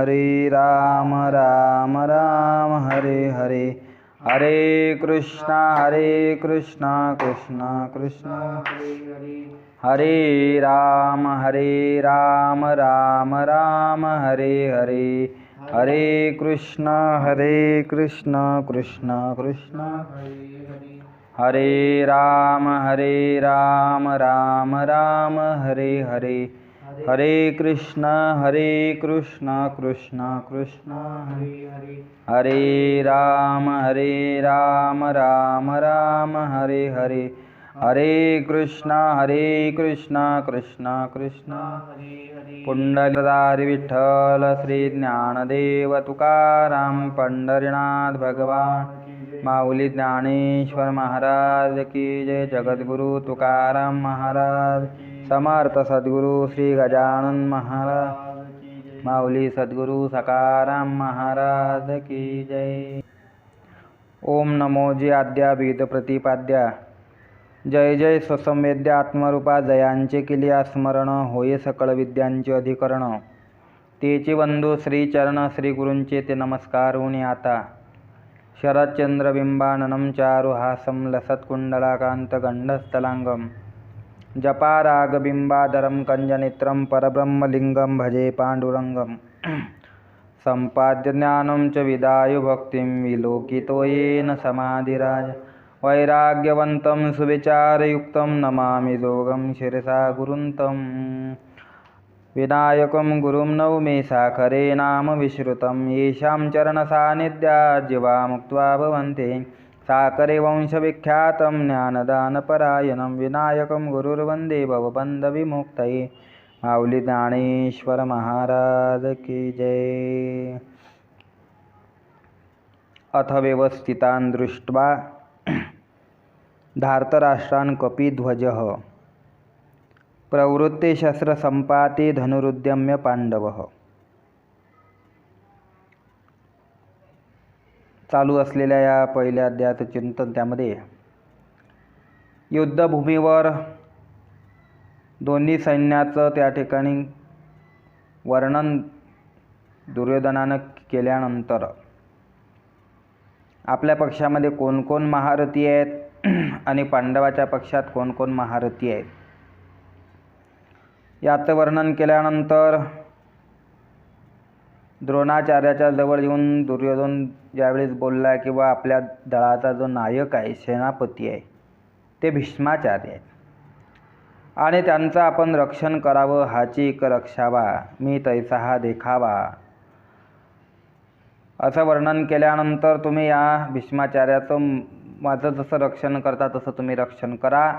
हरे राम राम राम हरे हरे, हरे कृष्णा कृष्णा कृष्णा हरे राम राम राम हरे हरे, हरे कृष्णा कृष्णा कृष्णा हरे राम राम राम हरे हरे, हरे कृष्णा कृष्णा कृष्णा हरे राम राम हरे हरे, हरे कृष्णा कृष्णा पुंडलिकधारी विठ्ठल श्री ज्ञानदेव तुकाराम पंढरीनाथ भगवान माऊली ज्ञानेश्वर महाराज की जय। जगद्गुरु तुकाराम महाराज, समर्थ सद्गुरु श्री गजानन महाराज, माऊली सद्गुरु सकाराम महाराज की जय। ओम नमो जय आद्या वेद प्रतिपाद्या, जय जय स्वसंवेद्य आत्मरूपा, जयांचे केलिया स्मरण होय सकळ विद्यांचे अधिकरण। तेचे बंधू श्री चरण श्री गुरूंचे ते नमस्कार होणी आता। शरच्चंद्रबिंबाननं चारुहासं लसत्कुंडलाकांत गंडस्थलांगम, जपारागबिंबाधरं कंजनेत्रं परब्रह्मलिंगं भजे पांडुरंगं। संपाद्य ज्ञानं च विदाय भक्तिं, विलोकितो येन समाधिराज। वैराग्यवन्तं सुविचारयुक्तं, नमामि जोगं शिरसा गुरुं तं। विनायकं गुरुं नौमि साखरे नाम विश्रुतं, येषां चरणसान्निध्यात् जीवा मुक्त्वा भवन्ति। साकरे वंशविख्यातं ज्ञानदानपरायणं, विनायकं गुरुर्वन्दे भवबन्धविमुक्तये। माऊली ज्ञानेश्वर महाराज की जय। अथ व्यवस्थितान् दृष्ट्वा धार्तराष्ट्रान् कपिध्वजः, प्रवृत्ते शस्त्रसम्पाते धनुरुद्यम्य पांडवः। चालू असलेल्या या पहिल्या अध्यायाचं चिंतन, त्यामध्ये युद्धभूमीवर दोन्ही सैन्याचं त्या ठिकाणी वर्णन दुर्योधनानं केल्यानंतर आपल्या पक्षामध्ये कोण कोण महारथी आहेत आणि पांडवाच्या पक्षात कोण कोण महारथी आहेत याचं वर्णन केल्यानंतर द्रोणाचार्याच्या जवळ येऊन दुर्योधन ज्यावेळेस बोलला किंवा आपल्या दळाचा जो नायक आहे, सेनापती आहे, ते भीष्माचार्य आहेत आणि त्यांचं आपण रक्षण करावं, हाची एक रक्षावा मी तैसा हा देखावा, असं वर्णन केल्यानंतर तुम्ही या भीष्माचार्याचं माझं जसं रक्षण करता तसं तुम्ही रक्षण करा,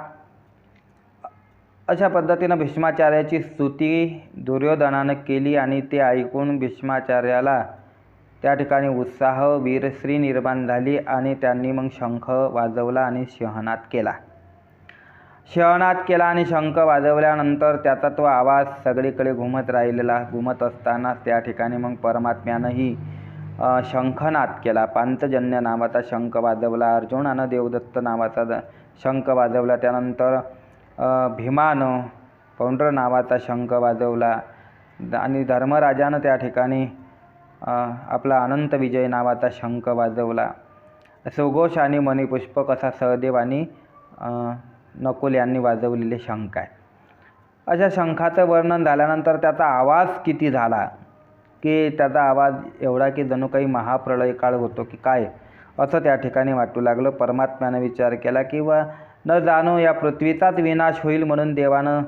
अशा पद्धतीनं भीष्माचार्याची स्तुती दुर्योधनानं केली आणि ते ऐकून भीष्माचार्याला त्या ठिकाणी उत्साह वीरश्री निर्माण झाली आणि त्यांनी मग शंख वाजवला आणि शहनाद केला आणि शंख वाजवल्यानंतर त्याचा तो आवाज सगळीकडे घुमत असताना त्या ठिकाणी मग परमात्म्यानंही शंखनाद केला। पांचजन्य नावाचा शंख वाजवला, अर्जुनानं देवदत्त नावाचा शंख वाजवला, त्यानंतर भीमानं पौंड्र नावाचा शंख वाजवला आणि धर्मराजानं त्या ठिकाणी आपला अनंत विजय नावाचा शंख वाजवला। सुघोष आणि मणिपुष्पक असा सहदेव आणि नकुल यांनी वाजवलेले शंख आहे। अशा शंखाचं वर्णन झाल्यानंतर त्याचा आवाज किती झाला की त्याचा आवाज एवढा की जणू काही महाप्रलय काळ होतो की काय, असं त्या ठिकाणी वाटू लागलं। परमात्म्यानं विचार केला किंवा न जाणो या पृथ्वीचाच विनाश होईल म्हणून देवानं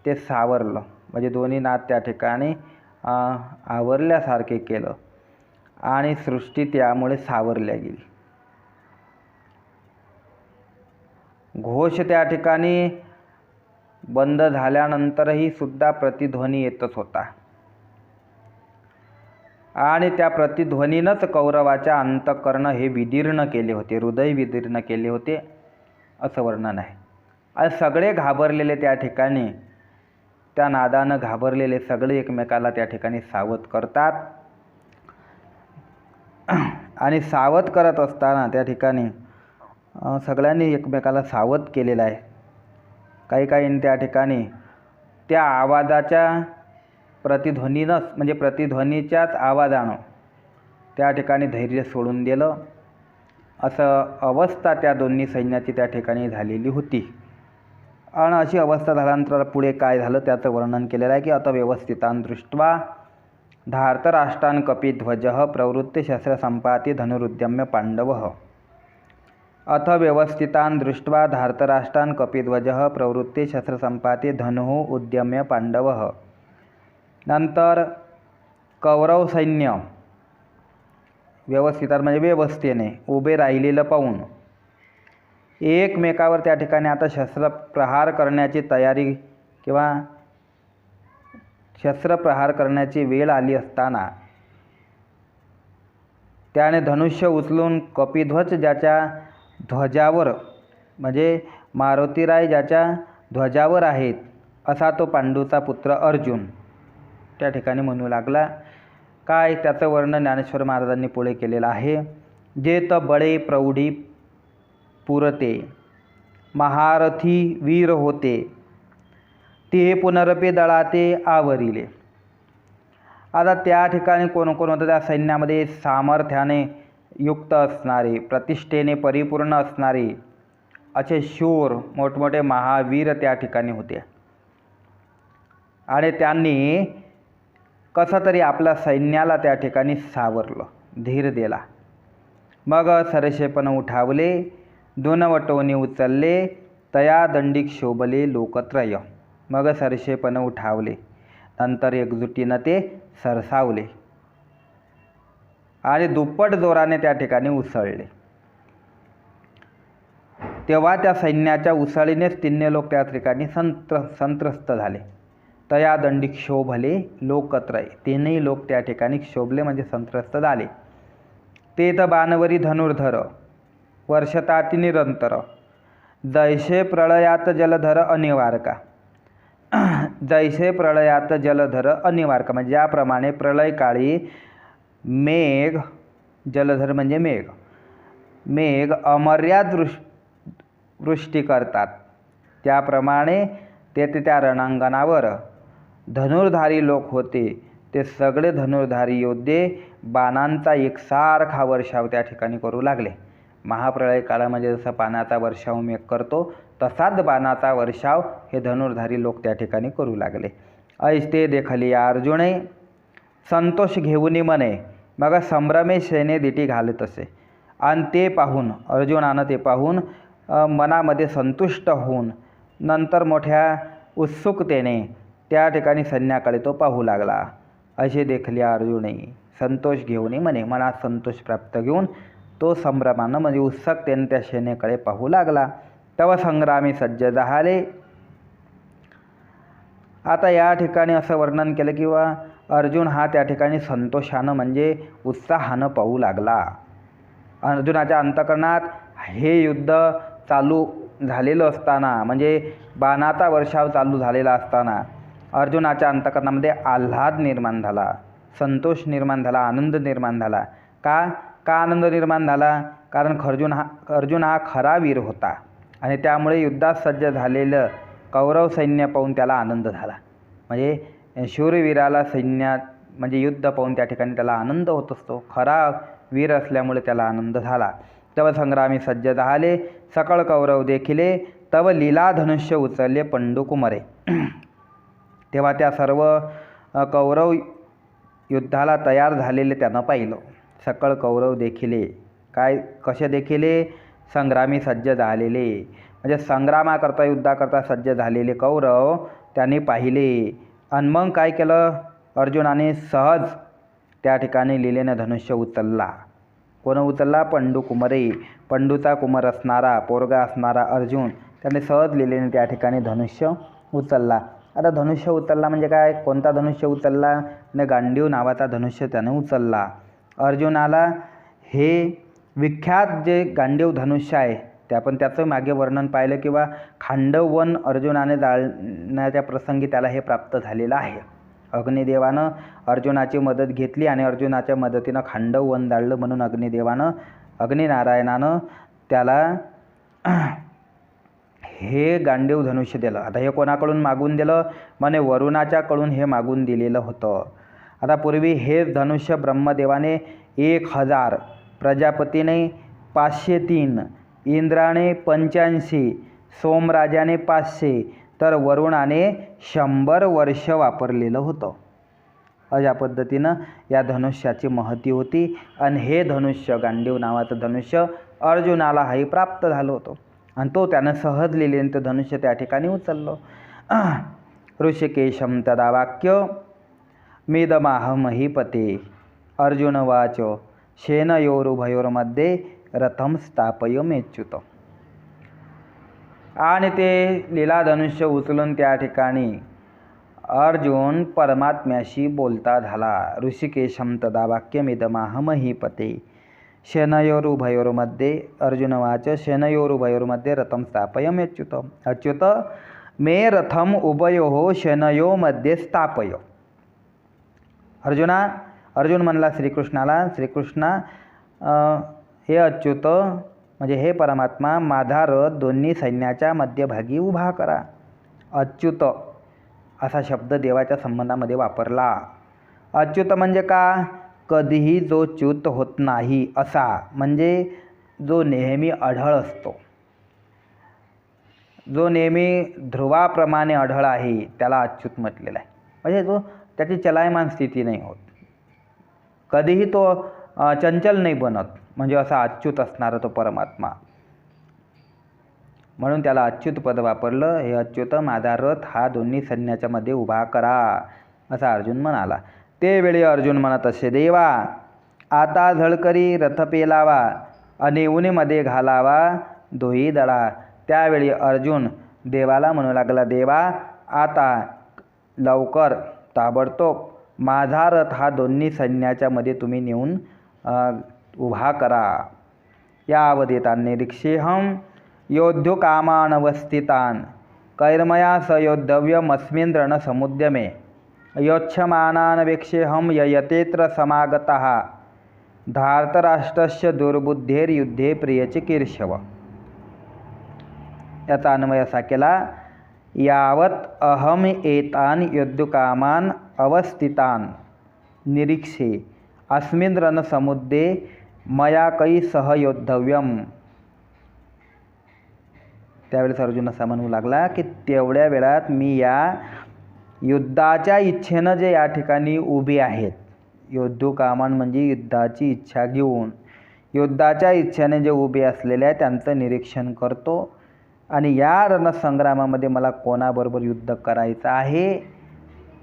ते सावरलं, म्हणजे दोन्ही नाद त्या ठिकाणी आवरल्यासारखे केलं आणि सृष्टी त्यामुळे सावरल्या गेली। घोष त्या ठिकाणी बंद झाल्यानंतरही सुद्धा प्रतिध्वनी येतच होता आणि त्या प्रतिध्वनीनंच कौरवाच्या अंतःकरण हे विदीर्ण केले होते, हृदय विदीर्ण केले होते, असं वर्णन आहे। आणि सगळे घाबरलेले त्या ठिकाणी, त्या नादानं घाबरलेले सगळे एकमेकाला त्या ठिकाणी सावध करतात आणि सावध करत असताना त्या ठिकाणी सगळ्यांनी एकमेकाला सावध केलेलं आहे। काही त्या ठिकाणी त्या आवाजाच्या प्रतिध्वनीनंच म्हणजे प्रतिध्वनीच्याच आवाजानं त्या ठिकाणी धैर्य सोडून दिलं. असं अवस्था त्या दोन्ही सैन्याची त्या ठिकाणी झालेली होती. आणि अशी अवस्था झाल्यानंतर पुढे काय झालं त्याचं वर्णन केलेलं आहे की अत व्यवस्थितान दृष्ट्वा धार्तराष्ट्रान् कपिध्वजः प्रवृत्ते शस्त्रसंपाते धनुरुद्यम्य पांडवः. अथ व्यवस्थितान् दृष्ट्वा धार्तराष्ट्रान् कपिध्वजः प्रवृत्ते शस्त्रसंपाते धनुः उद्यम्य पांडवः. नंतर कौरव सैन्य व्यवस्थितात म्हणजे व्यवस्थेने उभे राहिलेलं पाहून एकमेकावर त्या ठिकाणी आता शस्त्रप्रहार करण्याची तयारी किंवा शस्त्रप्रहार करण्याची वेळ आली असताना त्याने धनुष्य उचलून कपिध्वज ज्याच्या ध्वजावर म्हणजे मारुतीराय ज्याच्या ध्वजावर आहेत असा तो पांडूचा पुत्र अर्जुन त्या ठिकाणी म्हणू लागला. काय त्याचं वर्णन ज्ञानेश्वर महाराजांनी पुढे केलेलं आहे. जे त बळे प्रौढी पुरते महारथी वीर होते ते पुनरपे दळाते आवरिले. आता त्या ठिकाणी कोण कोण होतं त्या सैन्यामध्ये सामर्थ्याने युक्त असणारे प्रतिष्ठेने परिपूर्ण असणारे असे शूर मोठमोठे महावीर त्या ठिकाणी होते. आणि त्यांनी कसं तरी आपल्या सैन्याला त्या ठिकाणी सावरलं, धीर दिला. मग सरसेपण उठावले दोनवटोनी उचलले तया दंडिक शोभले लोकत्रय. मग सरसेपण उठावले नंतर एकजुटीनं ते सरसावले आणि दुप्पट जोराने त्या ठिकाणी उसळले. तेव्हा त्या सैन्याच्या उसळीनेच तिन्ही लोक त्या ठिकाणी संत्रस्त झाले. तया दंडिक क्षोभले लोकत्रय. तीनही लोक त्या ठिकाणी क्षोभले म्हणजे संत्रस्त झाले. ते त बाणवरी धनुर्धर वर्षताती निरंतर जैसे प्रळयात जलधर अनिवार्का. जैसे प्रळयात जलधर अनिवार्का म्हणजे ज्याप्रमाणे प्रळयकाळी मेघ जलधर म्हणजे मेघ अमर्याद वृष्टी करतात त्याप्रमाणे तेथे त्या रणांगणावर धनुर्धारी लोक होते. ते सगळे धनुर्धारी योद्धे बाणांचा एकसारखा वर्षाव त्या ठिकाणी करू लागले. महाप्रळय काळामध्ये जसं पाण्याचा वर्षाव मेघ करतो तसाच बाणाचा वर्षाव हे धनुर्धारी लोक त्या ठिकाणी करू लागले. ऐste देखली अर्जुने संतोष घेऊन मने. मग संभ्रमे सेने दिटी घालत असे आणि ते पाहून अर्जुनानं ते पाहून मनामध्ये संतुष्ट होऊन नंतर मोठ्या उत्सुकतेने त्या ठिकाणी सैन्याकडे तो पाहू लागला. असे देखली अर्जुने संतोष घेऊन म्हणे मनात संतोष प्राप्त घेऊन तो संभ्रमानं म्हणजे उत्सुकतेने त्या सेनेकडे पाहू लागला. तव संग्रामी सज्ज झाले. आता या ठिकाणी असं वर्णन केलं किंवा अर्जुन हा त्या ठिकाणी संतोषानं म्हणजे उत्साहानं पाहू लागला. अर्जुनाच्या अंतःकरणात हे युद्ध चालू झालेलं असताना म्हणजे बाणाचा वर्षाव चालू झालेला असताना अर्जुनाच्या अंतःकरणामध्ये आल्हाद निर्माण झाला, संतोष निर्माण झाला, आनंद निर्माण झाला. का आनंद निर्माण झाला? कारण अर्जुन हा खरा वीर होता आणि त्यामुळे युद्धात सज्ज झालेलं कौरव सैन्य पाहून त्याला आनंद झाला. म्हणजे शूरवीराला सैन्यात म्हणजे युद्ध पाहून त्या ठिकाणी त्याला आनंद होत असतो. खरा वीर असल्यामुळे त्याला आनंद झाला. तव संग्रामी सज्ज झाले सकळ कौरव देखिले तव लीला धनुष्य उचलले पंडुकुमरे. तेव्हा त्या सर्व कौरव युद्धाला तयार झालेले त्यानं पाहिलं. सकळ कौरव देखिले कसे देखिले? संग्रामी सज्ज झालेले म्हणजे संग्रामाकरता युद्धाकरता सज्ज झालेले कौरव त्यांनी पाहिले. आणि मग काय केलं? अर्जुनाने सहज त्या ठिकाणी लीलेनं धनुष्य उचलला. कोण उचलला? पंडुकुमरे. पंडूचा कुमार असणारा पोरगा असणारा अर्जुन त्याने सहज लीलेने त्या ठिकाणी धनुष्य उचलला. आता धनुष्य उचलला म्हणजे काय? कोणता धनुष्य उचलला? ने गांडीव नावाचा धनुष्य त्याने उचलला. अर्जुनाला हे विख्यात जे गांडीव धनुष्य आहे त्याचं मागे वर्णन पाहिलं किंवा खांडवन अर्जुनाने जाळण्याच्या प्रसंगी त्याला हे प्राप्त झालेलं आहे. अग्निदेवानं अर्जुनाची मदत घेतली आणि अर्जुनाच्या मदतीनं खांडवन जाळलं म्हणून अग्निनारायणानं त्याला हे गांडीव धनुष्य दिलं. आता हे कोणाकडून मागून दिलं? म्हणे वरुणाच्याकडून हे मागून दिलेलं होतं. आता पूर्वी हे धनुष्य ब्रह्मदेवाने 1000, प्रजापतीने 503, इंद्राने 85, सोमराजाने 500, तर वरुणाने 100 वर्ष वापरलेलं होतं. अशा पद्धतीनं या धनुष्याची महती होती. आणि हे धनुष्य, गांडीव नावाचं धनुष्य अर्जुनालाही प्राप्त झालं होतं आणि तो त्यानं सहज लिहिलेलं ते धनुष्य त्या ठिकाणी उचललं. ऋषिकेशं तदा वाक्य मिदमाहमहीपते अर्जुनवाच सेनयोरुभयोर्मध्ये रथं स्थापयमेच्युत. आणि ते लीला धनुष्य उचलून त्या ठिकाणी अर्जुन परमात्म्याशी बोलता झाला. ऋषिकेशं तदा वाक्यमिदमाहमहीपते सेनयोरुभयोर्मध्ये अर्जुनवाच सेनयोरुभयोर्मध्ये रथं स्थापयमेच्युत. अच्युत मे रथम उभयोः सेनयो मध्ये स्थापय. अर्जुन म्हणला श्रीकृष्णाला, श्रीकृष्णा हे अच्युत म्हणजे हे परमात्मा, माझा रथ दोन्ही सैन्याच्या मध्यभागी उभा करा. अच्युत असा शब्द देवाच्या संबंधामध्ये वापरला. अच्युत म्हणजे का? कधीही जो च्युत होत नाही असा, म्हणजे जो नेहमी अढळ असतो, जो नेहमी ध्रुवाप्रमाणे अढळ आहे त्याला अच्युत म्हटलेलं आहे. म्हणजे जो त्याची चलायमान स्थिती नाही होत, कधीही तो चंचल नाही बनत, म्हणजे असा अच्युत असणारा तो परमात्मा. म्हणून त्याला अच्युत पद वापरलं. हे अच्युत माझा रथ हा दोन्ही सैन्याच्या मध्ये उभा करा असा अर्जुन म्हणाला. ते वेळी अर्जुन म्हणत असे, देवा आता झळकरी रथ पेलावा आणि उन्हीमध्ये घालावा दोही दळा. त्यावेळी अर्जुन देवाला म्हणू लागला, देवा आता लवकर ताबडतोब माझा रथ हा दोन्ही सैन्याच्या मध्ये तुम्ही नेऊन उभा करा. यावदेतान निरीक्षेहम योद्धुकामानवस्थितान कैर्मया स योद्धव्यमस्मिन् रणसमुद्यमे योच्छमानानवेक्षेहम ययतेत्र समागतः धार्तराष्ट्रस्य दुर्बुद्धेर्युद्धे प्रियचिकीर्षव. याचा अन्वय असा केला, यावत अहम एतान योद्धुकामान अवस्थितान निरीक्षे अस्मिन् रणसमुद्रे मया कै सह योद्धव्यम. त्यावेळेस अर्जुन असा म्हणू लागला की तेवढ्या वेळात मी या युद्धाच्या इच्छेनं जे या ठिकाणी उभे आहेत, योद्धुकामान म्हणजे युद्धाची इच्छा घेऊन, युद्धाच्या इच्छेने जे उभे असलेले आहेत त्यांचं निरीक्षण करतो आणि या रणसंग्रामामध्ये मला कोणाबरोबर युद्ध करायचं आहे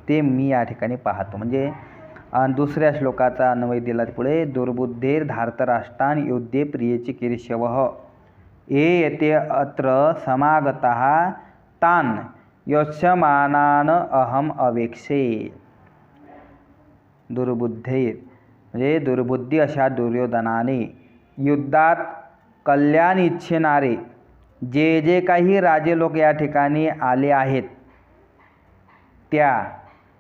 ते मी या ठिकाणी पाहतो. म्हणजे दुसऱ्या श्लोकाचा अन्वय दिला पुढे, दुर्बुद्धेर धार्तराष्ट्रान युद्धे प्रियचिकीर्षवः ये येते अत्र समागतः तान योत्स्यमानान अहम अवेक्षे. दुर्बुद्धेर म्हणजे दुर्बुद्धी अशा दुर्योधनाने युद्धात कल्याण इच्छिणारे जे जे काही राजे लोक या ठिकाणी आले आहेत त्या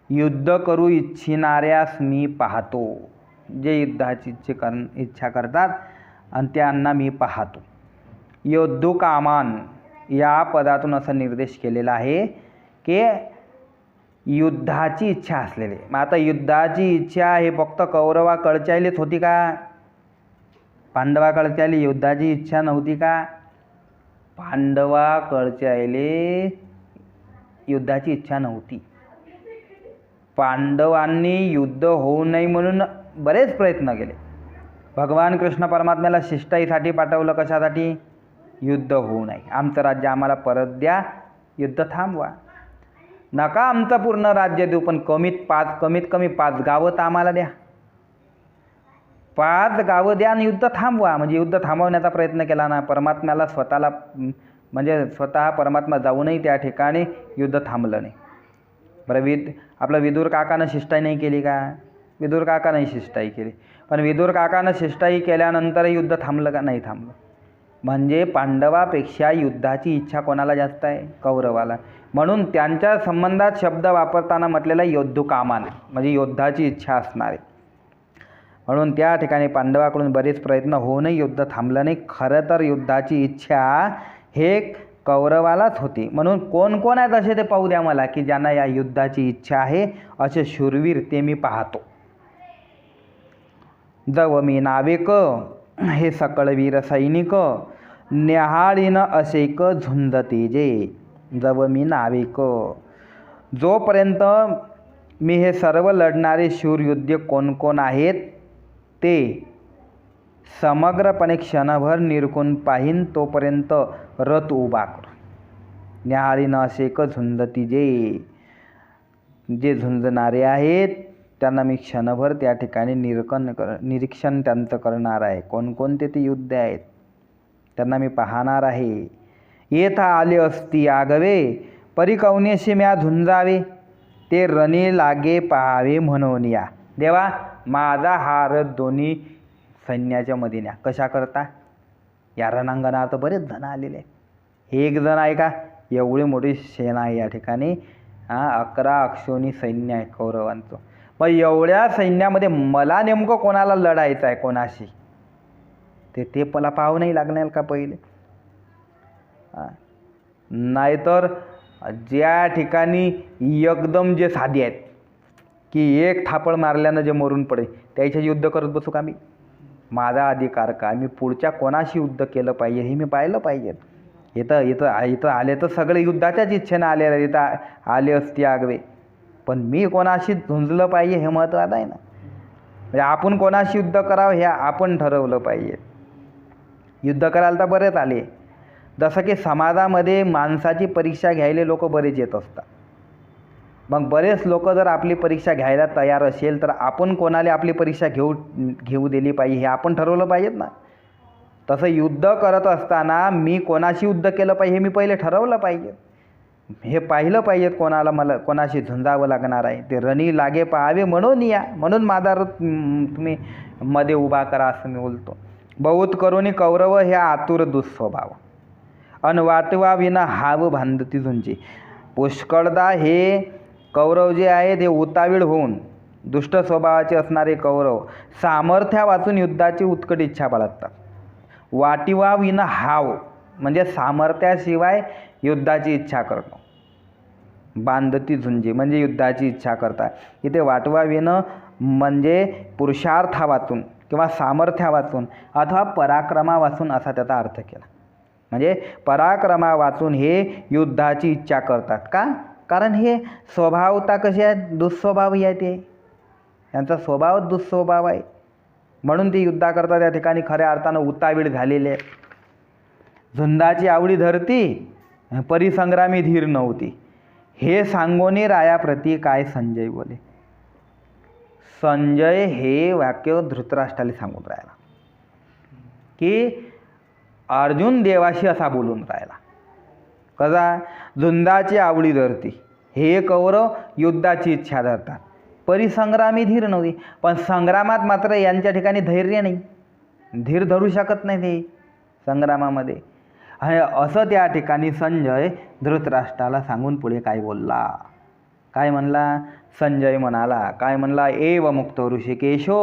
युद्ध करू इच्छिणाऱ्यास मी पाहतो. जे युद्धाची इच्छा करतात आणि त्यांना मी पाहतो. योद्धुकामान या पदातून असा निर्देश केलेला आहे की युद्धाची इच्छा असलेले. मग आता युद्धाची इच्छा हे फक्त कौरवाकडच्यालेच होती का? पांडवाकडच्याले युद्धाची इच्छा नव्हती का? पांडवाकडच्याले युद्धाची इच्छा नव्हती. पांडवांनी युद्ध होऊ नये म्हणून बरेच प्रयत्न केले. भगवान कृष्ण परमात्म्याला शिष्टाईसाठी पाठवलं. कशासाठी? युद्ध होऊ नये, आमचं राज्य आम्हाला परत द्या, युद्ध थांबवा. नका आमचं पूर्ण राज्य देऊ, पण कमीत कमी 5 गावं तर आम्हाला द्या. 5 गावं द्या आणि युद्ध थांबवा. म्हणजे युद्ध थांबवण्याचा प्रयत्न केला ना परमात्म्याला स्वतःला, म्हणजे स्वतः परमात्मा जाऊनही त्या ठिकाणी युद्ध थांबलं नाही. बरं, आपलं विदुर काकानं शिष्टाई नाही केली का? विदुर काकानं शिष्टाई केली, पण विदुर काकानं शिष्टाई केल्यानंतर युद्ध थांबलं का? नाही थांबलं. म्हणजे पांडवापेक्षा युद्धाची इच्छा कोणाला जास्त आहे? कौरवाला. म्हणून त्यांच्या संबंधात शब्द वापरताना म्हटलेला योद्धुकामान म्हणजे युद्धाची इच्छा असणारे. म्हणून त्या ठिकाणी पांडवाकडून बरेच प्रयत्न होऊनही युद्ध थांबलं नाही. खरं तर युद्धाची इच्छा हे कौरवालाच होती. म्हणून कोण कोण आहेत असे ते पाहू द्या मला, की ज्यांना या युद्धाची इच्छा आहे, असे शूरवीर ते मी पाहतो. जव मी नावेक हे सकळवीर सैनिक, न्याहाळीन असेक झुंज तेजे. जव मी नावेक, जोपर्यंत मी हे सर्व लढणारे शूरयोद्धे कोण कोण आहेत ते समग्रपणे क्षणभर निरखून पाहीन, तोपर्यंत रथ उभा कर. न्याहाळीन असेक झुंज तिजे, जे झुंजणारे आहेत त्यांना मी क्षणभर त्या ठिकाणी निरीक्षण त्यांचं करणार आहे. कोणकोणते ते युद्ध आहेत त्यांना मी पाहणार आहे. येथा आले असती आगवे, परिकौनेशी म्या झुंजावे, ते रणी लागे पाहावे म्हणून या. देवा, माझा हा रथ दोन्ही सैन्याच्या मध्ये न्या. कशा करता? या रणांगणात बरेच जण आलेले आहेत. हे एक जण आहे का? एवढी मोठी सेना आहे या ठिकाणी. 11 अक्षोणी सैन्य आहे कौरवांचं. मग एवढ्या सैन्यामध्ये मला नेमकं कोणाला लढायचं आहे, कोणाशी, ते मला पाहावं नाही लागणार का पहिले? नाहीतर ज्या ठिकाणी एकदम जे साधी आहेत की एक थापड मारल्यानं जे मरून पडे, त्याच्याशी युद्ध करत बसू का मी? माझा अधिकार का? मी पुढच्या कोणाशी युद्ध केलं पाहिजे हे मी पाहिलं पाहिजे. इथं आले तर सगळे युद्धाच्याच इच्छेनं आले, इथं आले असते आगवे, पण मी कोणाशी झुंजलं पाहिजे हे महत्त्वाचं आहे ना. म्हणजे आपण कोणाशी युद्ध करावं हे आपण ठरवलं पाहिजे. युद्ध करायला तर बरेच आले. जसं की समाजामध्ये माणसाची परीक्षा घ्यायला लोक बरेच येत असतात. मग बरेच लोक जर आपली परीक्षा घ्यायला तयार असेल तर आपण कोणाला आपली परीक्षा घेऊ दिली पाहिजे हे आपण ठरवलं पाहिजेत ना. तसं युद्ध करत असताना मी कोणाशी युद्ध केलं पाहिजे हे मी पहिले ठरवलं पाहिजे. हे पाहिलं पाहिजे मला कोणाशी झुंजावं लागणार आहे. ते रणी लागे पाहावे म्हणून या, म्हणून माझा रथ तुम्ही मध्ये उभा करा असं मी बोलतो. बहुत करुणी कौरव हे आतुर दुःस्वभाव, अन वाटवा विना हाव भांडती झुंजी. पुष्कळदा हे कौरव जे आहेत हे उतावीळ होऊन दुष्ट स्वभावाचे असणारे कौरव सामर्थ्या वाचून युद्धाची उत्कट इच्छा बाळगतात. वाटिवा विना हाव म्हणजे सामर्थ्याशिवाय युद्धाची इच्छा करणं. बांधती झुंजी म्हणजे युद्धाची इच्छा करतात. इथे वाटवा विणं म्हणजे पुरुषार्था वाचून किंवा सामर्थ्या वाचून अथवा पराक्रमा वाचून असा त्याचा अर्थ केला. म्हणजे पराक्रमा वाचून हे युद्धाची इच्छा करतात का? कारण हे स्वभावता कशी आहे? दुःस्वभावी आहे. ते यांचा स्वभाव दुःस्वभाव आहे म्हणून ते युद्धा करतात. त्या ठिकाणी खऱ्या अर्थानं उतावीळ झालेले. झुंजाची आवडी धरती, परिसंग्रामी धीर नव्हती, हे सांगोनी रायाप्रती काय संजय बोले. संजय हे वाक्य धृतराष्ट्राला सांगून राहिला की अर्जुन देवाशी असा बोलून राहिला. कसा? झुंजाची आवडी धरती, हे कौरव युद्धाची इच्छा धरतात, परिसंग्रामी धीर नव्हती, पण संग्रामात मात्र यांच्या ठिकाणी धैर्य नाही, धीर धरू शकत नाही ते संग्रामामध्ये. आणि असं त्या ठिकाणी संजय धृतराष्ट्राला सांगून पुढे काय बोलला, काय म्हणला? संजय म्हणाला, काय म्हणला? एव मुक्त ऋषिकेशो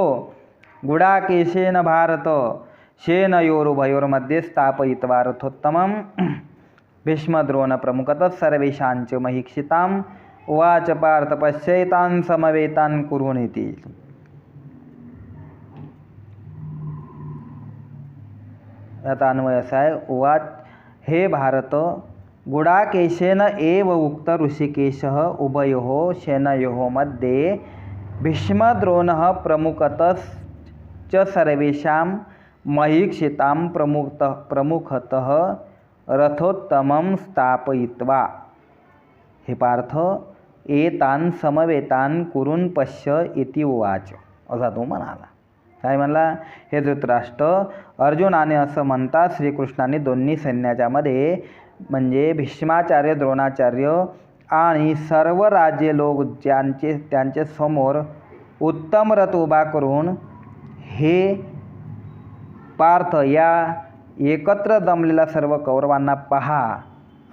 गुडाकेशेन भारत शेनयोरुभयोर्मध्ये स्थापयित्वा रथोत्तमं भीष्मद्रोण प्रमुखतः सर्वेषांच महीक्षितां उवाच पार्थ पश्यैतान् समवेतान् कुरुनीति. याचा अन्वय असा आहे, उवाच हे भारत गुडाकेशेन एव उक्त ऋषिकेशः उभयोः सेनयोः मध्ये भीष्मद्रोणः प्रमुखतश्च सर्वेषां महीक्षितां प्रमुखतः रथोत्तमं स्थापयित्वा. हे पार्थ एतान् समवेतान् कुरुन पश्य इति उवाच. असा तो म्हणाला. काय म्हणला? हे धृतराष्ट्र, अर्जुनाने असं म्हणता श्रीकृष्णाने दोन्ही सैन्याच्या मध्ये म्हणजे भीष्माचार्य, द्रोणाचार्य आणि सर्व राजे लोक त्यांचे समोर उत्तम रथ उभा करून हे पार्थ या एकत्र जमलेल्या सर्व कौरवांना पहा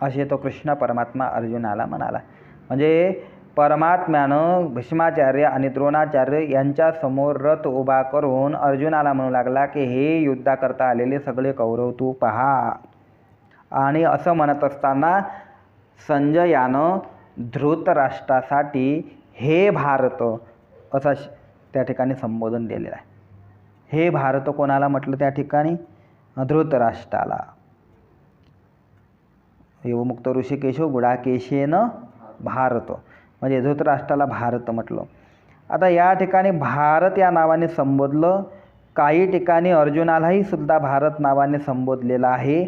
असे तो कृष्ण परमात्मा अर्जुनाला म्हणाला. म्हणजे परमात्म्यानं भीष्माचार्य आणि द्रोणाचार्य यांच्यासमोर रथ उभा करून अर्जुनाला म्हणू लागला की हे युद्धाकरता आलेले सगळे कौरव तू पहा. आणि असं म्हणत असताना संजयानं धृतराष्ट्रासाठी हे भारत असा त्या ठिकाणी संबोधन दिलेलं आहे. हे भारत कोणाला म्हटलं त्या ठिकाणी? धृतराष्ट्राला. एवमुक्त ऋषिकेशो गुडाकेशेन भारत, म्हणजे धृतराष्ट्राला भारत म्हटलं. आता या ठिकाणी भारत या नावाने संबोधलं. काही ठिकाणी अर्जुनालाही सुद्धा भारत नावाने संबोधलेलं आहे.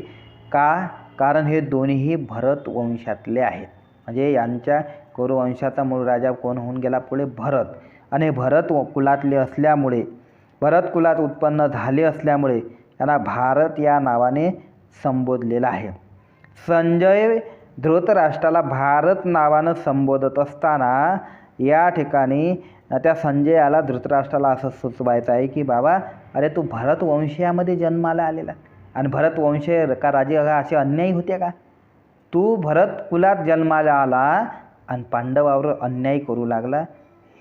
का? कारण हे दोन्हीही भरत वंशातले आहेत. म्हणजे यांच्या कुरुवंशाचा मूळ राजा कोण होऊन गेला पुढे? भरत. आणि भरत कुलातले असल्यामुळे, भरत कुलात उत्पन्न झाले असल्यामुळे यांना भारत या नावाने संबोधलेलं आहे. संजय धृतराष्ट्राला भारत नावानं संबोधत असताना या ठिकाणी त्या संजयाला धृतराष्ट्राला असं सुचवायचं आहे की बाबा, अरे तू भरत वंशामध्ये जन्माला आलेला आणि भरत वंशीय का राजे असे अन्यायी होते का? तू भरत कुलात जन्माला आला आणि पांडवावर अन्याय करू लागला.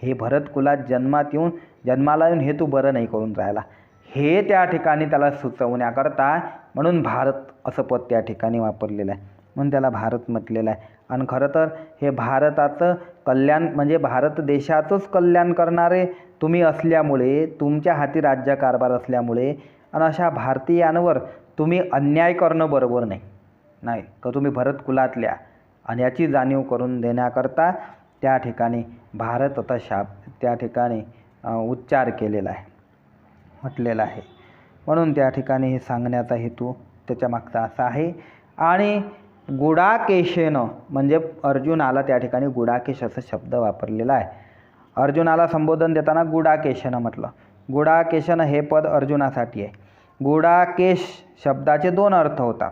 हे भरत कुलात जन्माला येऊन हे तू बरं नाही करून राहिला. हे त्या ठिकाणी त्याला सुचवण्याकरता म्हणून भारत असं पद त्या ठिकाणी वापरलेलं आहे, म्हणून त्याला भारत म्हटलेलं आहे. आणि खरं तर हे भारताचं कल्याण म्हणजे भारत देशाचंच कल्याण करणारे तुम्ही असल्यामुळे, तुमच्या हाती राज्यकारभार असल्यामुळे आणि अशा भारतीयांवर तुम्ही अन्याय करणं बरोबर नाही का? तुम्ही भरत कुलातल्या आणि याची जाणीव करून देण्याकरता त्या ठिकाणी भारत असा त्या ठिकाणी उच्चार केलेला आहे, म्हटलेला आहे. म्हणून त्या ठिकाणी हे सांगण्याचा हेतू त्याच्या मागचा असा आहे. आणि गुडाकेशेनं म्हणजे अर्जुनाला त्या ठिकाणी गुडाकेश असा शब्द वापरलेला आहे. अर्जुनाला संबोधन देताना गुडाकेशनं म्हटलं. गुडाकेशनं हे पद अर्जुनासाठी आहे. गुडाकेश शब्दाचे दोन अर्थ होतात.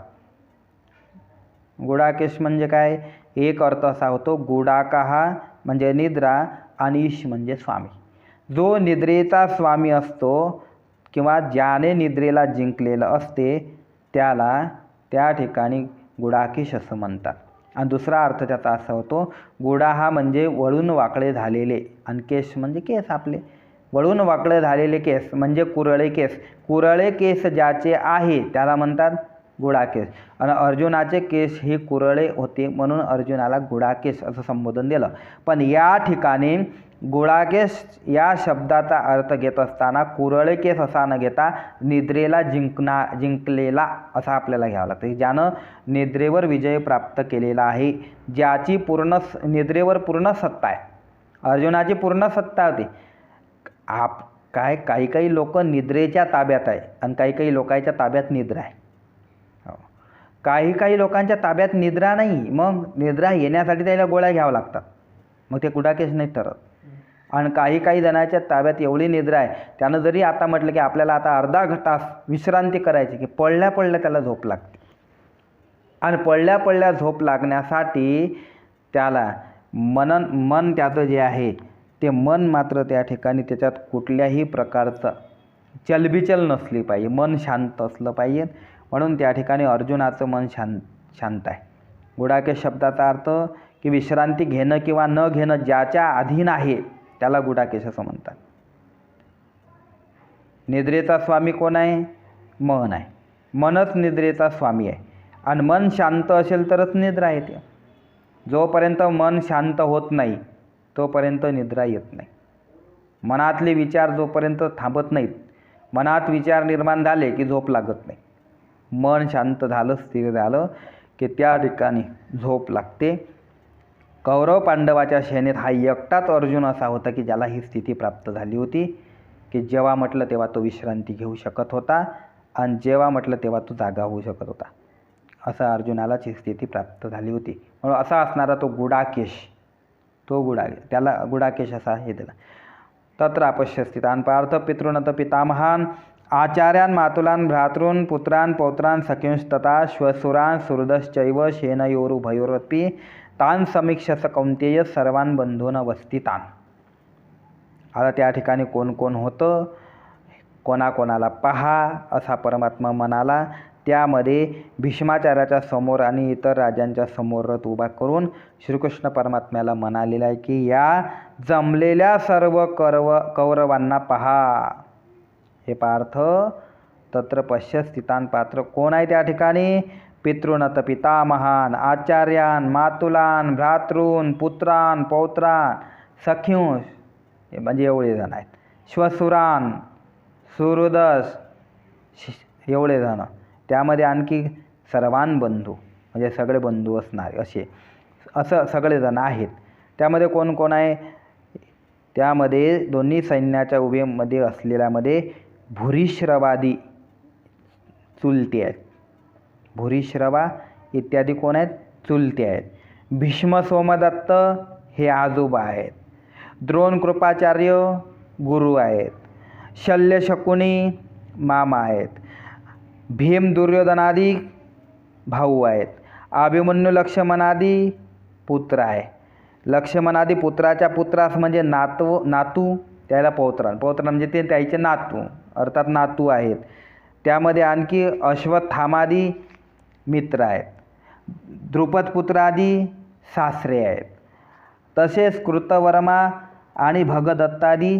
गुडाकेश म्हणजे काय? एक अर्थ असा होतो गुडाकाहा म्हणजे निद्रा आणि ईश म्हणजे स्वामी. जो निद्रेचा स्वामी असतो किंवा ज्याने निद्रेला जिंकलेलं असते त्याला त्या ठिकाणी गुडाकेश असं म्हणतात. आणि दुसरा अर्थ त्याचा असा होतो गुडा हा म्हणजे वळून वाकडे झालेले आणि केश म्हणजे केस आपले. वळून वाकडे झालेले केस म्हणजे कुरळे केस. कुरळे केस ज्याचे आहे त्याला म्हणतात गुडाकेश. आणि अर्जुनाचे केस हे कुरळे होते म्हणून अर्जुनाला गुडाकेश असं संबोधन दिलं. पण या ठिकाणी गुडाकेश या शब्दाचा अर्थ घेत असताना कुरळे केस असा न घेता निद्रेला जिंकलेला असा आपल्याला घ्यावा लागतं. ज्यानं निद्रेवर विजय प्राप्त केलेला आहे, ज्याची निद्रेवर पूर्ण सत्ता आहे. अर्जुनाची पूर्ण सत्ता होती. काही लोक निद्रेच्या ताब्यात आहे आणि काही लोकांच्या ताब्यात निद्रा आहे. काही लोकांच्या ताब्यात निद्रा नाही, मग निद्रा येण्यासाठी त्याला गोळ्या घ्याव्या लागतात, मग ते गुडाकेश नाही ठरत. आणि काही जणांच्या ताब्यात एवढी निद्रा आहे त्यानं जरी आता म्हटलं की आपल्याला आता अर्धा तास विश्रांती करायची की पडल्या त्याला झोप लागते. आणि पडल्या झोप लागण्यासाठी त्याला मन त्याचं जे आहे ते मन मात्र त्या ठिकाणी त्याच्यात कुठल्याही प्रकारचं चलबिचल नसली पाहिजे, मन शांत असलं पाहिजे. म्हणून त्या ठिकाणी अर्जुनाचं मन शांत आहे. गुडाकेश शब्दाचा अर्थ की विश्रांती घेणं किंवा न घेणं ज्याच्या अधीन आहे त्याला गुडाकेश असं म्हणतात. निद्रेचा स्वामी कोण आहे? मन आहे. मनच निद्रेचा स्वामी आहे. आणि मन शांत असेल तरच निद्रा येते. जोपर्यंत मन शांत होत नाही तोपर्यंत निद्रा येत नाही. मनातले विचार जोपर्यंत थांबत नाहीत, मनात विचार निर्माण झाले की झोप लागत नाही. मन शांत झालं, स्थिर झालं की त्या ठिकाणी झोप लागते. कौरव पांडवाच्या सेनेत हा एकटाच अर्जुन असा होता की ज्याला ही स्थिती प्राप्त झाली होती की जेव्हा म्हटलं तेव्हा तो विश्रांती घेऊ शकत होता आणि जेव्हा म्हटलं तेव्हा तो जागा होऊ शकत होता. असा अर्जुनालाच ही स्थिती प्राप्त झाली होती. म्हणून असा असणारा तो गुडाकेश, त्याला गुडाकेश असा हे दिला. तत्र अपश्य स्थितान पार्थ पितॄनत पितामहान आचार्यान मातुलान भ्रातॄन् पुत्रान पौत्रान सख्युंस्तथा श्वसुरान सुहृदश्चैव सेनयोरुभयोरपि तान समीक्षस कौंतेय सर्वान बंधून वस्थितान. आता त्या ठिकाणी कोण होतं, कोणाला पहा असा परमात्मा म्हणाला. त्यामध्ये भीष्माचार्याच्या समोर आणि इतर राजांच्या समोर रथ उभा करून श्रीकृष्ण परमात्म्याला म्हणालेला आहे की या जमलेल्या सर्व कौरवांना पहा. हे पार्थ तत्र पश्य स्थितान पात्र कोण आहे त्या ठिकाणी? पितॄनत पितामहान आचार्यान मातुलान भ्रातॄन पुत्रान पौत्रान सख्यूंश, म्हणजे एवढे जण आहेत. श्वसुरान सुहृदस, एवढे जण. त्यामध्ये आणखी सर्वान बंधू, म्हणजे सगळे बंधू असणारे असं सगळेजण आहेत. त्यामध्ये कोण कोण आहे? त्यामध्ये दोन्ही सैन्याच्या उभेमध्ये असलेल्यामध्ये भूरिश्रवादी चुलते आहेत. भूरिश्रवा इत्यादी कोण आहेत? चुलते आहेत. भीष्म सोमदत्त हे आजोबा आहेत. द्रोण कृपाचार्य गुरु आहेत. शल्य शकुनी मामा आहेत. भीम दुर्योधनादी भाऊ आहेत. अभिमन्यू लक्ष्मणादी पुत्र आहे. लक्ष्मणादी पुत्राच्या पुत्रास म्हणजे नातू त्याला पौत्रान म्हणजे ते त्याचे नातू अर्थात नातू आहेत. त्यामध्ये आणखी अश्वत्थामादी मित्र आहेत. द्रुपद पुत्रादी सासरे आहेत. तसेच कृतवर्मा आणि भगदत्तादी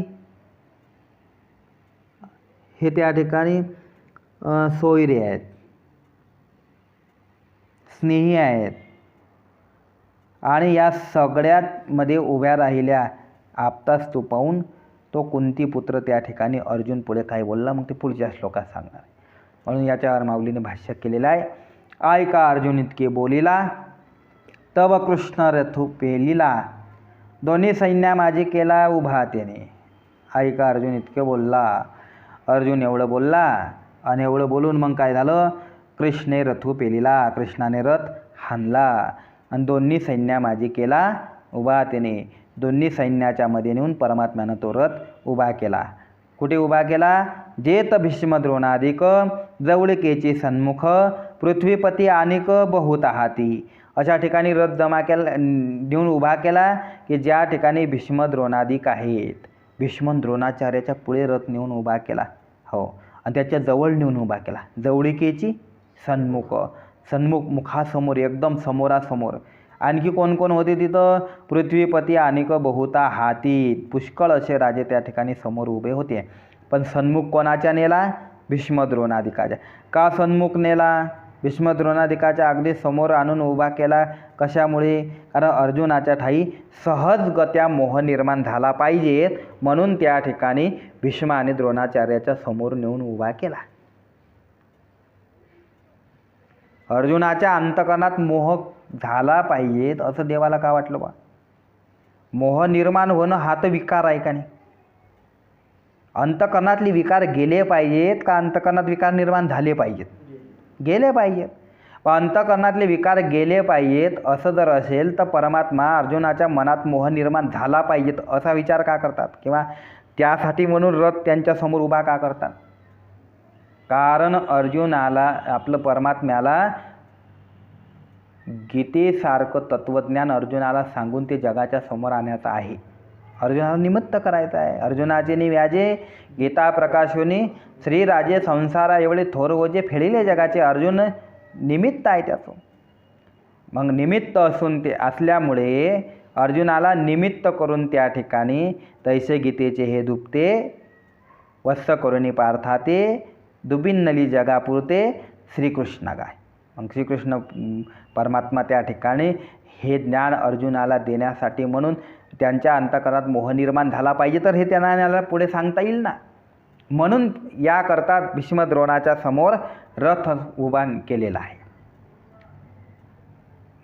हे त्या ठिकाणी सोयरे आहेत, स्नेही आहेत. आणि या सगळ्यात मध्ये उभ्या राहिल्या आपतास तो पाहून तो कुंतीपुत्र त्या ठिकाणी अर्जुन पुढे काय बोलला मग ते पुढच्या श्लोकात सांगणार आहे. म्हणून याच्यावर माऊलीने भाष्य केलेलं आहे. ऐका अर्जुन इतके बोलिला तव कृष्ण रथू पेलिला दोन्ही सैन्या माझे केला उभा त्याने. ऐका अर्जुन इतके बोलला. अर्जुन एवढं बोलला आणि एवढं बोलून मग काय झालं? कृष्णे रथू पेलिला, कृष्णाने रथ हाणला आणि दोन्ही सैन्या माझी केला उभा त्याने. दोन्ही सैन्याच्या मध्ये नेऊन परमात्म्यानं तो रथ उभा केला. कुठे उभा केला? जेत भीष्म द्रोणादिक जवळकेची सन्मुख पृथ्वीपती आणिक बहुत हाती. अशा ठिकाणी रथ जमा केला नेऊन उभा केला की ज्या ठिकाणी भीष्म द्रोणादिक आहेत. भीष्म द्रोणाचार्याच्या पुढे रथ नेऊन उभा केला. हो, आणि त्याच्या जवळ नेऊन उभा केला. जवळिकेची सन्मुख, सन्मुख मुखासमोर एकदम समोरासमोर. आणखी कोण कोण होते तिथं? पृथ्वीपती आणिक बहुता हाती, पुष्कळ असे राजे त्या ठिकाणी समोर उभे होते. पण सन्मुख कोणाच्या नेला? भीष्म द्रोणादिकाच्या. का सन्मुख नेला? भीष्म द्रोणादिकाच्या अगदी समोर आणून उभा केला. कशामुळे? कारण अर्जुनाच्या ठाई सहजगत्या मोह निर्माण झाला पाहिजेत म्हणून त्या ठिकाणी भीष्म आणि द्रोणाचार्याच्या समोर नेऊन उभा केला. अर्जुनाच्या अंतकरणात मोह झाला पाहिजेत असं देवाला का वाटलं बा? मोह निर्माण होणं हा तर विकार आहे का नाही? अंतकरणातले विकार गेले पाहिजेत का अंतकरणात विकार निर्माण झाले पाहिजेत? गेले पाहिजेत. पण अंतकरणातले विकार गेले पाहिजेत असं जर असेल तर परमात्मा अर्जुनाच्या मनात मोह निर्माण झाला पाहिजेत असा विचार का करतात? किंवा त्यासाठी म्हणून रथ त्यांच्यासमोर उभा का करतात? कारण अर्जुनाला आपलं परमात्म्याला गीतेसारखं तत्त्वज्ञान अर्जुनाला सांगून ते जगाच्या समोर आणायचं आहे. अर्जुनाला निमित्त करायचं आहे. अर्जुनाचे व्याजे गीता प्रकाशोनी श्रीराजे संसारा एवढे थोर ओझे फेडिले जगाचे. अर्जुन निमित्त आहे त्याचं. मग निमित्त असून ते असल्यामुळे अर्जुनाला निमित्त करून त्या ठिकाणी तैसे गीतेचे हे दुपते वत्स करुणी पार्थाते दुबिन्नली जगापुरते श्रीकृष्ण गाय. मग श्रीकृष्ण परमात्मा त्या ठिकाणी हे ज्ञान अर्जुनाला देण्यासाठी म्हणून त्यांच्या अंतकरणात मोह निर्माण झाला पाहिजे तर हे त्यांना पुढे सांगता येईल ना. म्हणून याकरता भीष्म द्रोणाच्या समोर रथ उभा केलेला आहे.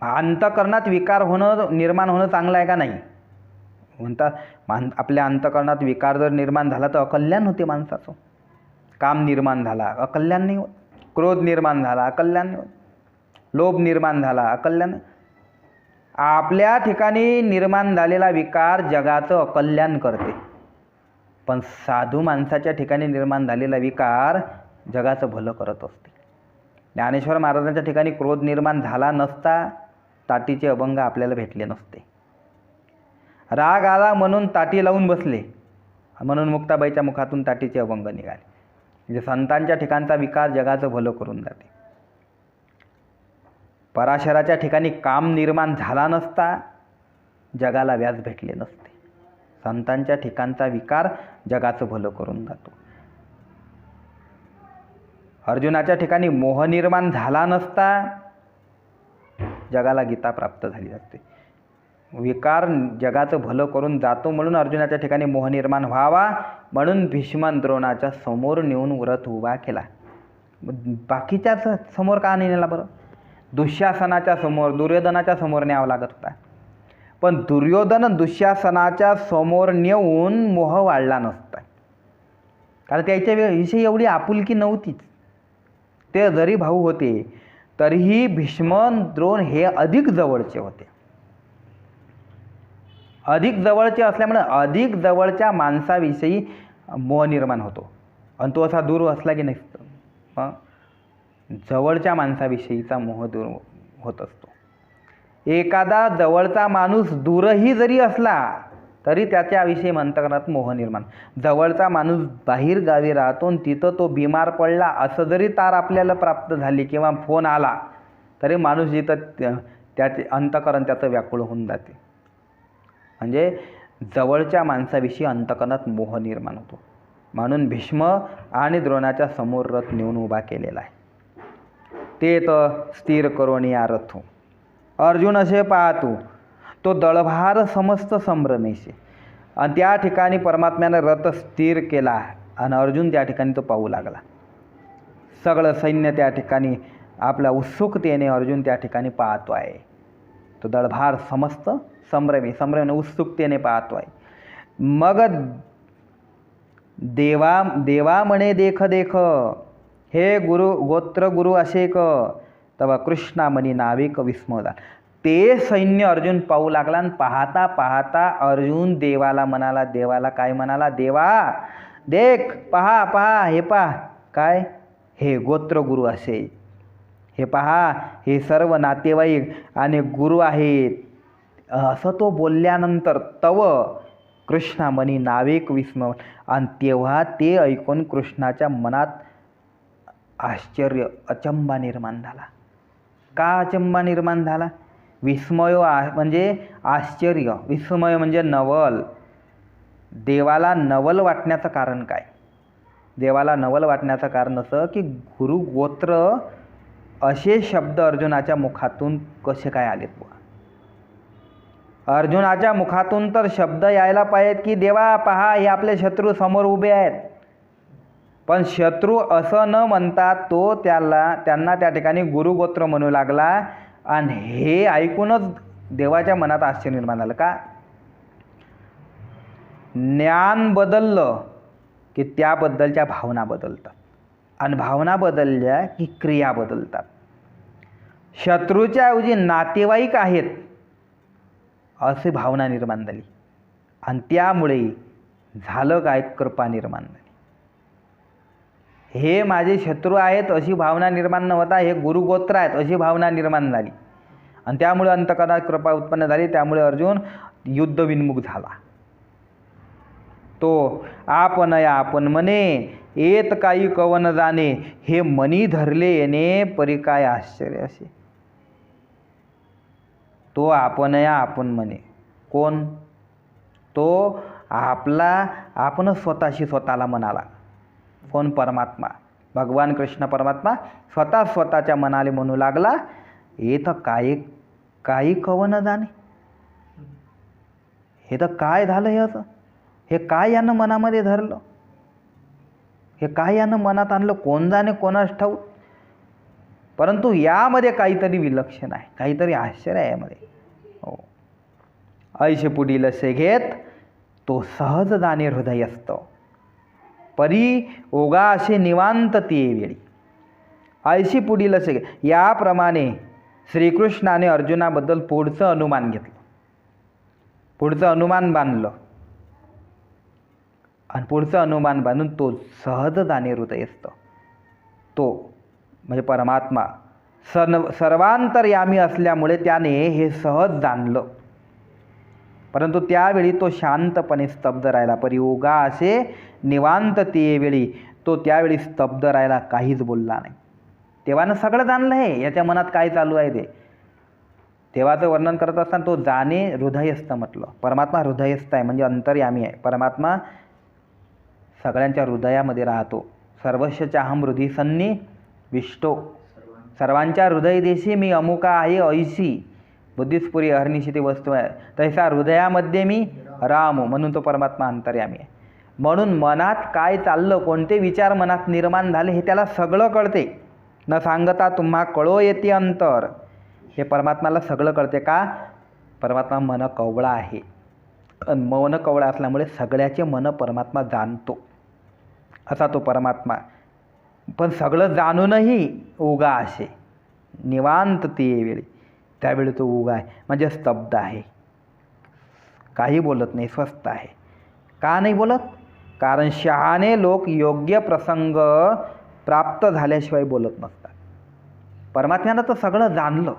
अंतकरणात विकार होणं निर्माण होणं चांगलं आहे का नाही? म्हणतात आपल्या अंतकरणात विकार जर निर्माण झाला तर अकल्याण होते माणसाचं. काम निर्माण झाला अकल्याण नाही होत. क्रोध निर्माण झाला अकल्याण नाही होत. लोभ निर्माण झाला अकल्याण. आपल्या ठिकाणी निर्माण झालेला विकार जगाचं अकल्याण करते. पण साधू माणसाच्या ठिकाणी निर्माण झालेला विकार जगाचं भलं करत असते. ज्ञानेश्वर महाराजांच्या ठिकाणी क्रोध निर्माण झाला नसता ताटीचे अभंग आपल्याला भेटले नसते. राग आला म्हणून ताटी लावून बसले म्हणून मुक्ताबाईच्या मुखातून ताटीचे अभंग निघाले. म्हणजे संतांच्या ठिकाणचा विकार जगाचं भलं करून जाते. पराशराच्या ठिकाणी काम निर्माण झाला नसता जगाला व्याज भेटले नसते. संतांच्या ठिकाणचा विकार जगाचं भलं करून जातो. अर्जुनाच्या ठिकाणी मोह निर्माण झाला नसता जगाला गीता प्राप्त झाली असते. विकार जगाचं भलं करून जातो म्हणून अर्जुनाच्या ठिकाणी मोह निर्माण व्हावा म्हणून भीष्म द्रोणाच्या समोर नेऊन व्रत उभा केला. बाकीच्याच समोर का नाही नेला बरं? दुःशासनाच्या समोर, दुर्योधनाच्या समोर न्यावं लागत होता. पण दुर्योधन दुःशासनाच्या समोर नेऊन मोह वाढला नसता, कारण त्याच्या विषयी एवढी आपुलकी नव्हतीच. ते जरी भाऊ होते तरीही भीष्म द्रोण हे अधिक जवळचे होते. अधिक जवळचे असल्यामुळे अधिक जवळच्या माणसाविषयी मोह निर्माण होतो. आणि तो असा दूर असला की नाही, जवळच्या माणसाविषयीचा मोह दूर होत असतो. एखादा जवळचा माणूस दूरही जरी असला तरी त्याच्याविषयी अंतःकरणात मोह निर्माण. जवळचा माणूस बाहेर गावी राहतो, तिथं तो बिमार पडला असं जरी तार आपल्याला प्राप्त झाली किंवा फोन आला तरी माणूस जिथं त्याचे अंतःकरण त्याचं व्याकुळ होऊन जाते. म्हणजे जवळच्या माणसाविषयी अंतःकरणात मोह निर्माण होतो. म्हणून भीष्म आणि द्रोणाच्या समोर रथ नेऊन उभा केलेला आहे. ते तर स्थिर करून या रथ अर्जुन असे पाहतो तो दळभार समस्त संभ्रमेशी. आणि त्या ठिकाणी परमात्म्यानं रथ स्थिर केला आणि अर्जुन त्या ठिकाणी तो पाहू लागला. सगळं सैन्य त्या ठिकाणी आपल्या उत्सुकतेने अर्जुन त्या ठिकाणी पाहतो आहे. तो दळभार समस्त संभ्रमे उत्सुकतेने पाहतो आहे. मग देवा म्हणे देख देख हे गुरु गोत्र गुरु अशेक तव कृष्णा मनी नाविक विस्मदा. ते सैन्य अर्जुन पाहू लागला आणि पाहता पाहता अर्जुन देवाला म्हणाला. देवाला काय म्हणाला? देवा देख, पहा पहा, हे पहा काय, हे गोत्र गुरु असे, हे पहा हे सर्व नातेवाईक आणि गुरु आहेत. असं तो बोलल्यानंतर तव कृष्णामणी नाविक विस्म. आणि तेव्हा ते ऐकून कृष्णाच्या मनात आश्चर्य अचंबा निर्माण झाला. का अचंबा निर्माण झाला? विस्मय म्हणजे आश्चर्य, विस्मय म्हणजे नवल. देवाला नवल वाटण्याचं कारण काय? देवाला नवल वाटण्याचं कारण असं की गुरु गोत्र असे शब्द अर्जुनाच्या मुखातून कसे काय आलेत बुवा. अर्जुनाच्या मुखातून तर शब्द यायला पाहिजेत की देवा पहा हे आपले शत्रू समोर उभे आहेत. पण शत्रू असं न म्हणता तो त्यांना त्या ठिकाणी गुरुगोत्र म्हणू लागला. आणि हे ऐकूनच देवाच्या मनात आश्चर्य निर्माण झालं. का? ज्ञान बदललं की त्याबद्दलच्या भावना बदलतात आणि भावना बदलल्या की क्रिया बदलतात. शत्रूच्या ऐवजी नातेवाईक आहेत अशी भावना निर्माण झाली आणि त्यामुळे झालं काय? कृपा निर्माण झाली. हे माझे शत्रू आहेत अशी भावना निर्माण न होता हे गुरुगोत्र आहेत अशी भावना निर्माण झाली आणि त्यामुळे अंतःकरणात कृपा उत्पन्न झाली. त्यामुळे अर्जुन युद्धविन्मुख झाला. तो आपण म्हणे येत काही कवन जाणे हे मनी धरले येणे परी काय आश्चर्य असे. तो आपण म्हणे कोण? तो आपण स्वतःशी स्वतःला म्हणाला. कोण? परमात्मा, भगवान कृष्ण परमात्मा स्वतःच्या मनाले म्हणू लागला हे तर काही कवन जाणे. हे तर काय झालं? हे काय यानं मनामध्ये धरलं? हे काय यानं मनात आणलं? कोण जाणे, कोणास ठाऊक. परंतु यामध्ये काहीतरी विलक्षण आहे, काहीतरी आश्चर्य आहे यामध्ये. हो, ऐशे पुढील असे घेत तो सहज जाणे हृदयस्थ परी ओगा असे निवांत ते वेळी. ऐशी पुढील असे याप्रमाणे श्रीकृष्णाने अर्जुनाबद्दल पुढचं अनुमान घेतलं, पुढचं अनुमान बांधलं आणि पुढचं अनुमान बांधून तो सहज जाणे हृदयस्थ तो म्हणजे परमात्मा सर्वांतर्यामी असल्यामुळे त्याने हे सहज जाणलं. परंतु त्यावेळी तो शांतपणे स्तब्ध राहिला. परियोगा असे निवांत ते वेळी तो त्यावेळी स्तब्ध राहिला, काहीच बोलला नाही. तेव्हानं सगळं जाणलं आहे याच्या मनात काय चालू आहे ते. तेव्हाचं वर्णन करत असताना तो जाणे हृदयस्थ म्हटलं. परमात्मा हृदयस्थ आहे म्हणजे अंतर्यामी आहे. परमात्मा सगळ्यांच्या हृदयामध्ये राहतो. सर्वस्यचाहम हृदय सन्नी विष्टो. सर्वांच्या हृदय देशी मी अमुका आहे ऐशी. बुद्धिस्फुरी अहर्निशी ती वस्तू आहे, तैसा हृदयामध्ये मी राम, म्हणून तो परमात्मा अंतर्यामी आहे. म्हणून मनात काय चाललं, कोणते विचार मनात निर्माण झाले हे त्याला सगळं कळते. न सांगता तुम्हा कळो येते अंतर, हे परमात्म्याला सगळं कळते. का? परमात्मा मन कवळा आहे. मन कवळा असल्यामुळे सगळ्याचे मन परमात्मा जाणतो, असा तो परमात्मा. पण सगळं जाणूनही उगा असे निवांत ते वेळी, त्यावेळी तो उगा आहे, म्हणजे स्तब्ध आहे, काही बोलत नाही, स्वस्थ आहे. का नाही बोलत? कारण शहाणे लोक योग्य प्रसंग प्राप्त झाल्याशिवाय बोलत नसतात. परमात्म्यानं तर सगळं जाणलं,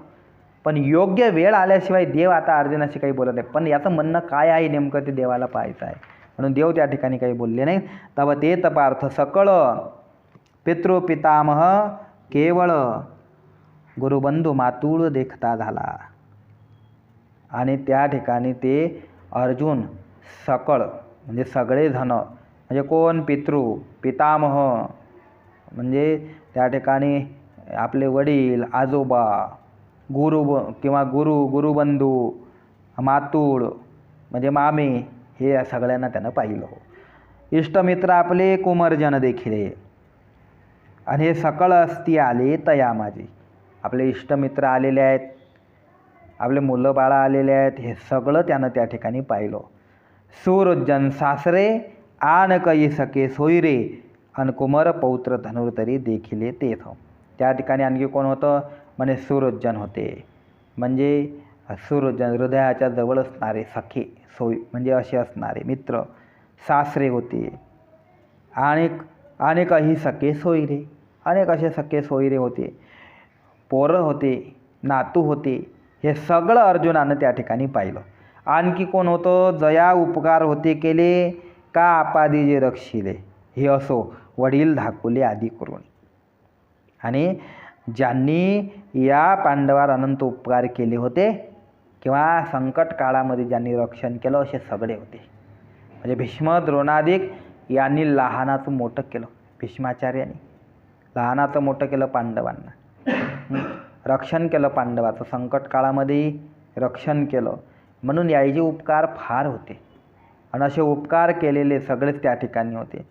पण योग्य वेळ आल्याशिवाय देव आता अर्जुनाशी काही बोलत नाही. पण याचं म्हणणं काय आहे नेमकं ते देवाला पाहायचं आहे, म्हणून देव त्या ठिकाणी काही बोलले नाही. तव ते तपार्थ सकळ पितृपितामह केवळ गुरुबंधू मातूळ देखता झाला. आणि त्या ठिकाणी ते अर्जुन सकळ म्हणजे सगळे जण, म्हणजे कोण? पितृ, पितामह म्हणजे त्या ठिकाणी आपले वडील, आजोबा, गुरु किंवा गुरुबंधू, मातूळ म्हणजे मामे, हे सगळ्यांना त्यानं पाहिलं. इष्टमित्र आपले कुमरजन देखील, आणि हे सकळ असती आले तया माझी. आपले इष्टमित्र आलेले आहेत, आपले मुलं बाळा आलेले आहेत, हे सगळं त्यानं त्या ठिकाणी पाहिलं. सूरजन सासरे आन कई सके सोयरे, अन कुमर पौत्र धनुर्धरी देखिले तेथ. त्या ठिकाणी आणखी कोण होतं? म्हणे सूरजन होते, म्हणजे सूरजन हृदयाच्या जवळ असणारे सखे, सोय म्हणजे असे असणारे मित्र. सासरे होते, अनेक ही सखे सोयरे, अनेक असे सखे सोयरे होते, पोरं होते, नातू होते. हे सगळं अर्जुनानं त्या ठिकाणी पाहिलं. आणखी कोण होतं? जया उपकार होते केले का आपादी जे रक्षिले, हे असो वडील धाकुले आदी करून. आणि ज्यांनी या पांडवावर अनंत उपकार केले होते किंवा संकट काळामध्ये ज्यांनी रक्षण केलं, असे सगळे होते. म्हणजे भीष्म, द्रोणादिक यांनी लहानाचं मोठं केलं, भीष्माचार्यांनी लहानाचं मोठं केलं, पांडवांना रक्षण केलं, पांडवाचं संकट काळामध्ये रक्षण केलं. म्हणून याचे उपकार फार होते, आणि असे उपकार केलेले सगळेच त्या ठिकाणी होते.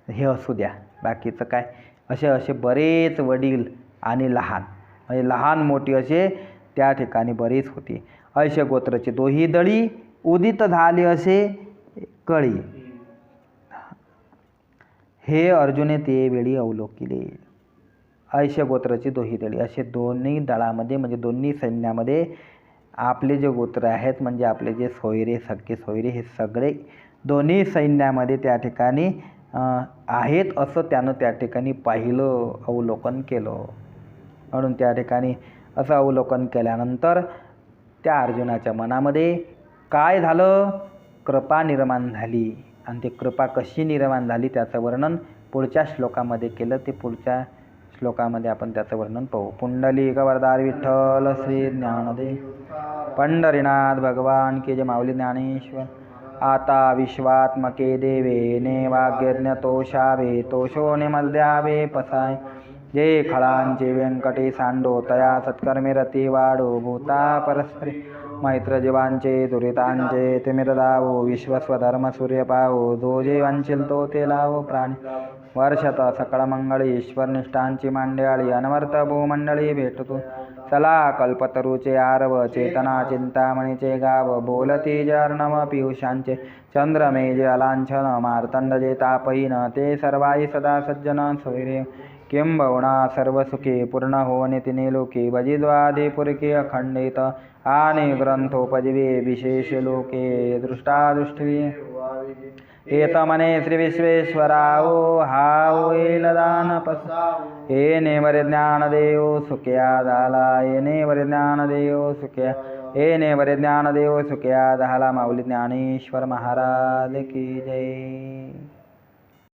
हे असू द्या, बाकीचं काय, असे बरेच वडील आणि लहान, म्हणजे लहान मोठी असे त्या ठिकाणी बरेच होते. ऐशे गोत्रचे दोही दळी उदित झाले असे कळी, हे अर्जुने ते वेळी अवलोकिले. ऐशे गोत्राची दोही दळी, असे दोन्ही दळामध्ये म्हणजे दोन्ही सैन्यामध्ये आपले जे गोत्र आहेत, म्हणजे आपले जे सोयरे, सख्खे सोयरे, हे सगळे दोन्ही सैन्यामध्ये त्या ठिकाणी आहेत, असं त्यानं त्या ठिकाणी पाहिलं, अवलोकन केलं. म्हणून त्या ठिकाणी असं अवलोकन केल्यानंतर त्या अर्जुनाच्या मनामध्ये काय झालं? कृपा निर्माण झाली. आणि ती कृपा कशी निर्माण झाली त्याचं वर्णन पुढच्या श्लोकामध्ये केलं. ते पुढच्या श्लोकामध्ये आपण त्याचं वर्णन पाहू. पुंडलिक वरदार विठ्ठल श्री ज्ञानदेव पंढरीनाथ भगवान के जय. माऊली ज्ञानेश्वर. आता विश्वात्मके देवे नेवाग्यज्ञ तोषावे, तोषो निमद्यावे पसाय. जे खळांचे व्यंकटे सांडो, तया सत्कर्मे रती वाढो. भूता परस्परे मैत्र जीवांचे दुरितांचे तिमिरदावो. विश्वस्वधर्म सूर्य पावो, जो जे वांछिल तो ते लावो प्राणी. वर्षत सकळ मंगळी ईश्वर निष्ठांची मांड्याळी. अनवर्त भूमंडळी भेटतो चला कल्पतरूचे आरव. चेतना चिंतामणीचे गाव, बोलती जर्णम पियुषांचे. चंद्रमेजे अलांछन मार्तंड जे तापहीन, ते सर्वाई सदा सज्जन सोयरे. किंबहुना सर्व सुखे पूर्ण होणे तिने लोके. वजिद्वादे पुरके अखंडित, आणि ग्रंथोपजीवे विशेष लोके. दृष्टादृष्टी एतमने श्री विश्वेश्वराओ, हाओ एलदान पसाओ. येने वर ज्ञानदेव सुख्या झाला, येने वर ज्ञानदेव सुख्या, येने वर ज्ञानदेव सुख्या झाला. माऊली ज्ञानेश्वर महाराज की जय.